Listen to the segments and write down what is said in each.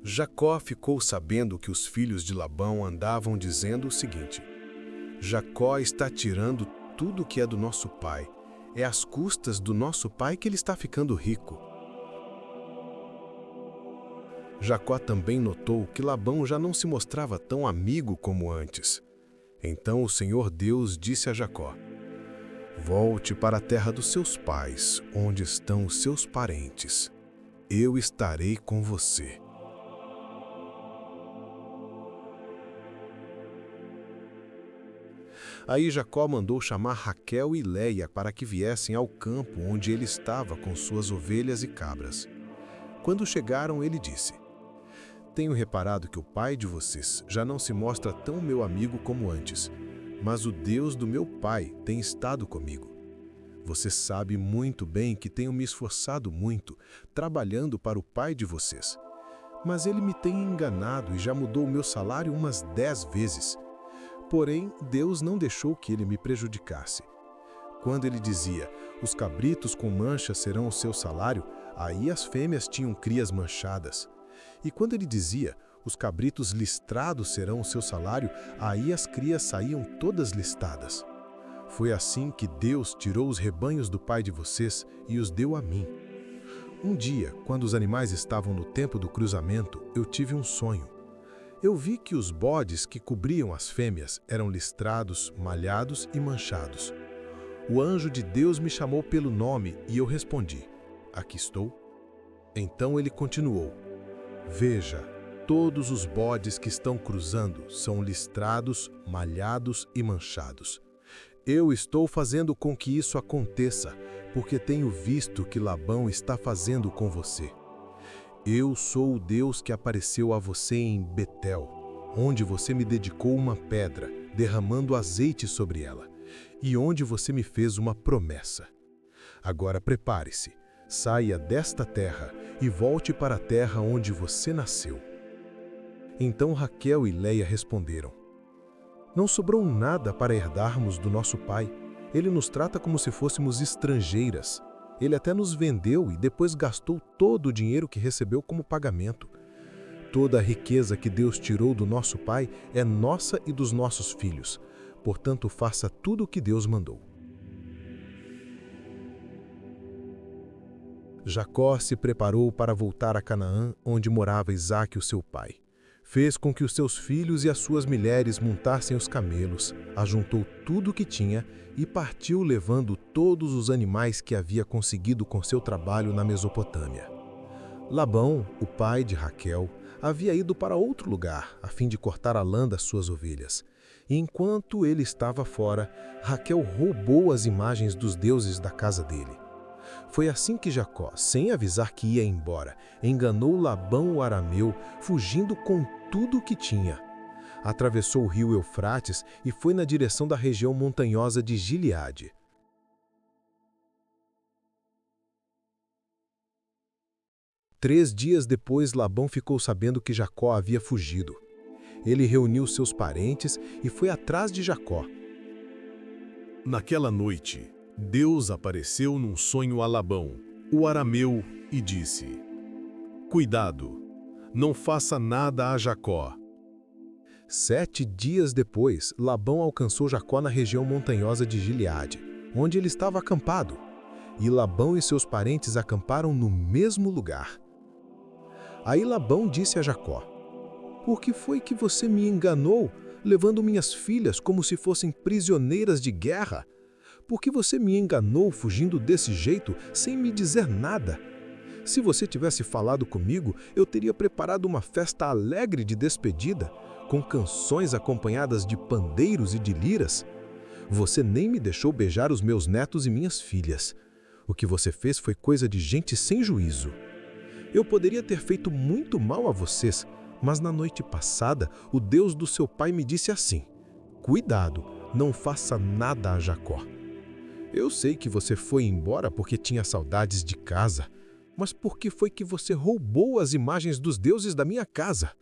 Jacó ficou sabendo que os filhos de Labão andavam dizendo o seguinte: Jacó está tirando tudo que é do nosso pai. É às custas do nosso pai que ele está ficando rico. Jacó também notou que Labão já não se mostrava tão amigo como antes. Então o Senhor Deus disse a Jacó: Volte para a terra dos seus pais, onde estão os seus parentes. Eu estarei com você. Aí Jacó mandou chamar Raquel e Léia para que viessem ao campo onde ele estava com suas ovelhas e cabras. Quando chegaram, ele disse: Tenho reparado que o pai de vocês já não se mostra tão meu amigo como antes, mas o Deus do meu pai tem estado comigo. Você sabe muito bem que tenho me esforçado muito, trabalhando para o pai de vocês. Mas ele me tem enganado e já mudou o meu salário umas 10 vezes. Porém, Deus não deixou que ele me prejudicasse. Quando ele dizia, os cabritos com manchas serão o seu salário, aí as fêmeas tinham crias manchadas. E quando ele dizia, os cabritos listrados serão o seu salário, aí as crias saíam todas listadas. Foi assim que Deus tirou os rebanhos do pai de vocês e os deu a mim. Um dia, quando os animais estavam no tempo do cruzamento, eu tive um sonho. Eu vi que os bodes que cobriam as fêmeas eram listrados, malhados e manchados. O anjo de Deus me chamou pelo nome e eu respondi: Aqui estou. Então ele continuou: Veja, todos os bodes que estão cruzando são listrados, malhados e manchados. Eu estou fazendo com que isso aconteça, porque tenho visto que Labão está fazendo com você. Eu sou o Deus que apareceu a você em Betel, onde você me dedicou uma pedra, derramando azeite sobre ela, e onde você me fez uma promessa. Agora prepare-se, saia desta terra e volte para a terra onde você nasceu. Então Raquel e Léia responderam: Não sobrou nada para herdarmos do nosso pai. Ele nos trata como se fôssemos estrangeiras. Ele até nos vendeu e depois gastou todo o dinheiro que recebeu como pagamento. Toda a riqueza que Deus tirou do nosso pai é nossa e dos nossos filhos. Portanto, faça tudo o que Deus mandou. Jacó se preparou para voltar a Canaã, onde morava Isaque, o seu pai. Fez com que os seus filhos e as suas mulheres montassem os camelos, ajuntou tudo o que tinha e partiu levando todos os animais que havia conseguido com seu trabalho na Mesopotâmia. Labão, o pai de Raquel, havia ido para outro lugar, a fim de cortar a lã das suas ovelhas. E enquanto ele estava fora, Raquel roubou as imagens dos deuses da casa dele. Foi assim que Jacó, sem avisar que ia embora, enganou Labão o arameu, fugindo com tudo o que tinha. Atravessou o rio Eufrates e foi na direção da região montanhosa de Gileade. Três dias depois, Labão ficou sabendo que Jacó havia fugido. Ele reuniu seus parentes e foi atrás de Jacó. Naquela noite, Deus apareceu num sonho a Labão, o arameu, e disse: Cuidado, não faça nada a Jacó. 7 dias depois, Labão alcançou Jacó na região montanhosa de Gileade, onde ele estava acampado. E Labão e seus parentes acamparam no mesmo lugar. Aí Labão disse a Jacó: Por que foi que você me enganou, levando minhas filhas como se fossem prisioneiras de guerra? Por que você me enganou fugindo desse jeito, sem me dizer nada? Se você tivesse falado comigo, eu teria preparado uma festa alegre de despedida, com canções acompanhadas de pandeiros e de liras. Você nem me deixou beijar os meus netos e minhas filhas. O que você fez foi coisa de gente sem juízo. Eu poderia ter feito muito mal a vocês, mas na noite passada, o Deus do seu pai me disse assim: Cuidado, não faça nada a Jacó. Eu sei que você foi embora porque tinha saudades de casa, mas por que foi que você roubou as imagens dos deuses da minha casa?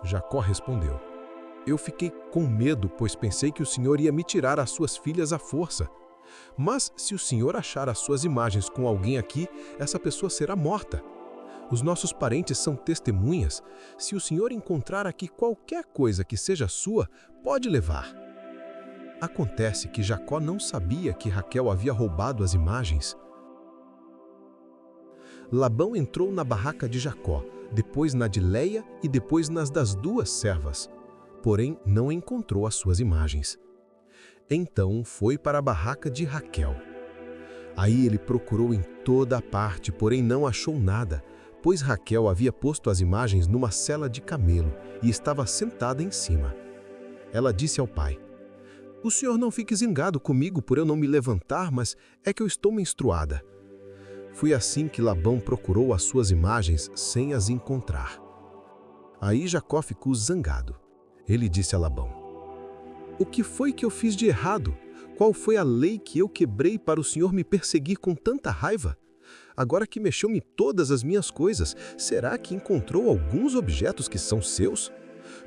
Jacó respondeu: Eu fiquei com medo, pois pensei que o Senhor ia me tirar as suas filhas à força. Mas se o Senhor achar as suas imagens com alguém aqui, essa pessoa será morta. Os nossos parentes são testemunhas. Se o Senhor encontrar aqui qualquer coisa que seja sua, pode levar." Acontece que Jacó não sabia que Raquel havia roubado as imagens. Labão entrou na barraca de Jacó, depois na de Léia e depois nas das 2 servas. Porém, não encontrou as suas imagens. Então foi para a barraca de Raquel. Aí ele procurou em toda a parte, porém não achou nada, pois Raquel havia posto as imagens numa sela de camelo e estava sentada em cima. Ela disse ao pai: "O senhor não fique zangado comigo por eu não me levantar, mas é que eu estou menstruada." Foi assim que Labão procurou as suas imagens sem as encontrar. Aí Jacó ficou zangado. Ele disse a Labão: "O que foi que eu fiz de errado? Qual foi a lei que eu quebrei para o senhor me perseguir com tanta raiva? Agora que mexeu-me todas as minhas coisas, será que encontrou alguns objetos que são seus?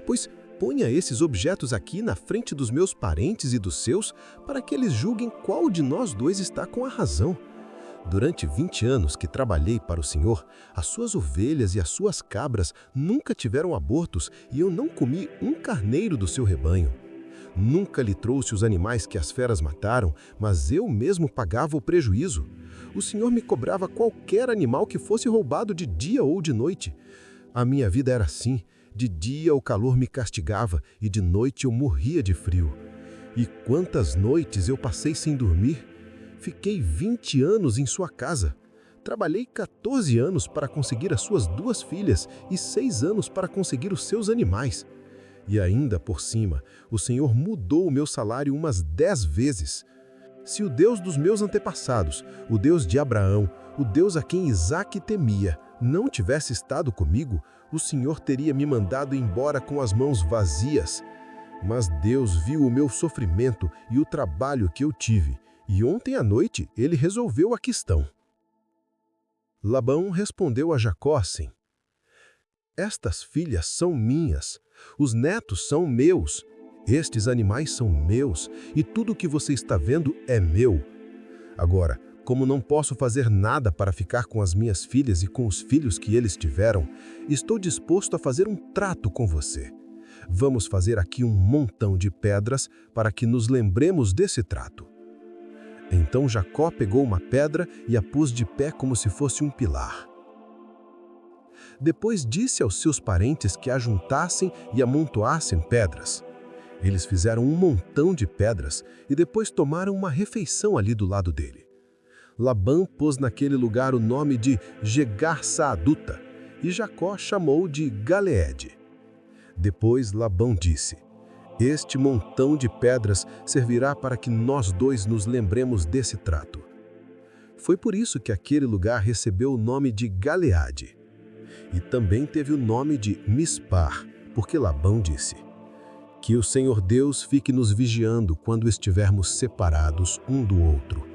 Pois ponha esses objetos aqui na frente dos meus parentes e dos seus, para que eles julguem qual de nós 2 está com a razão. Durante 20 anos que trabalhei para o Senhor, as suas ovelhas e as suas cabras nunca tiveram abortos e eu não comi um carneiro do seu rebanho. Nunca lhe trouxe os animais que as feras mataram, mas eu mesmo pagava o prejuízo. O Senhor me cobrava qualquer animal que fosse roubado de dia ou de noite. A minha vida era assim: de dia o calor me castigava e de noite eu morria de frio. E quantas noites eu passei sem dormir? Fiquei 20 anos em sua casa. Trabalhei 14 anos para conseguir as suas 2 filhas e 6 anos para conseguir os seus animais. E ainda por cima, o Senhor mudou o meu salário umas 10 vezes. Se o Deus dos meus antepassados, o Deus de Abraão, o Deus a quem Isaque temia, não tivesse estado comigo, o Senhor teria me mandado embora com as mãos vazias. Mas Deus viu o meu sofrimento e o trabalho que eu tive, e ontem à noite ele resolveu a questão." Labão respondeu a Jacó assim: "Estas filhas são minhas, os netos são meus, estes animais são meus, e tudo o que você está vendo é meu. Agora, como não posso fazer nada para ficar com as minhas filhas e com os filhos que eles tiveram, estou disposto a fazer um trato com você. Vamos fazer aqui um montão de pedras para que nos lembremos desse trato." Então Jacó pegou uma pedra e a pôs de pé como se fosse um pilar. Depois disse aos seus parentes que ajuntassem e amontoassem pedras. Eles fizeram um montão de pedras e depois tomaram uma refeição ali do lado dele. Labão pôs naquele lugar o nome de Jegar-Saaduta e Jacó chamou de Galeede. Depois Labão disse: "Este montão de pedras servirá para que nós 2 nos lembremos desse trato." Foi por isso que aquele lugar recebeu o nome de Galeade. E também teve o nome de Mispar, porque Labão disse: "Que o Senhor Deus fique nos vigiando quando estivermos separados um do outro.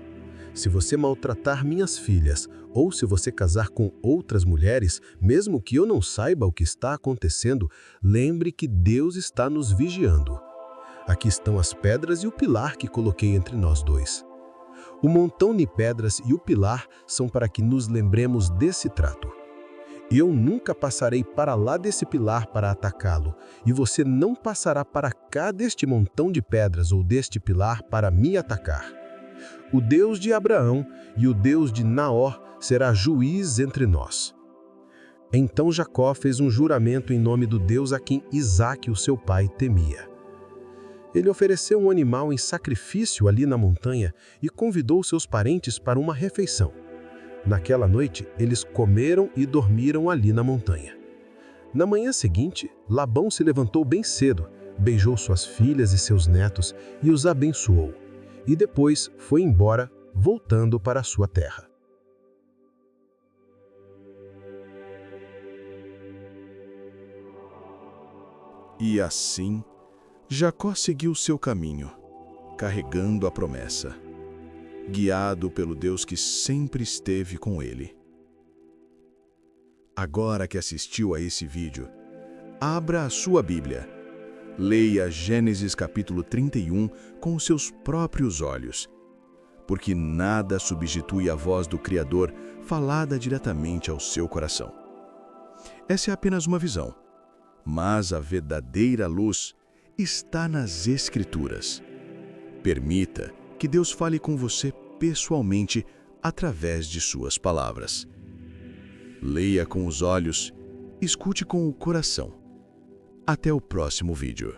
Se você maltratar minhas filhas, ou se você casar com outras mulheres, mesmo que eu não saiba o que está acontecendo, lembre que Deus está nos vigiando. Aqui estão as pedras e o pilar que coloquei entre nós 2. O montão de pedras e o pilar são para que nos lembremos desse trato. Eu nunca passarei para lá desse pilar para atacá-lo, e você não passará para cá deste montão de pedras ou deste pilar para me atacar. O Deus de Abraão e o Deus de Naor será juiz entre nós." Então Jacó fez um juramento em nome do Deus a quem Isaque, o seu pai, temia. Ele ofereceu um animal em sacrifício ali na montanha e convidou seus parentes para uma refeição. Naquela noite, eles comeram e dormiram ali na montanha. Na manhã seguinte, Labão se levantou bem cedo, beijou suas filhas e seus netos e os abençoou. E depois foi embora, voltando para a sua terra. E assim, Jacó seguiu seu caminho, carregando a promessa, guiado pelo Deus que sempre esteve com ele. Agora que assistiu a esse vídeo, abra a sua Bíblia. Leia Gênesis capítulo 31 com os seus próprios olhos, porque nada substitui a voz do Criador falada diretamente ao seu coração. Essa é apenas uma visão. Mas a verdadeira luz está nas Escrituras. Permita que Deus fale com você pessoalmente através de suas palavras. Leia com os olhos, escute com o coração. Até o próximo vídeo.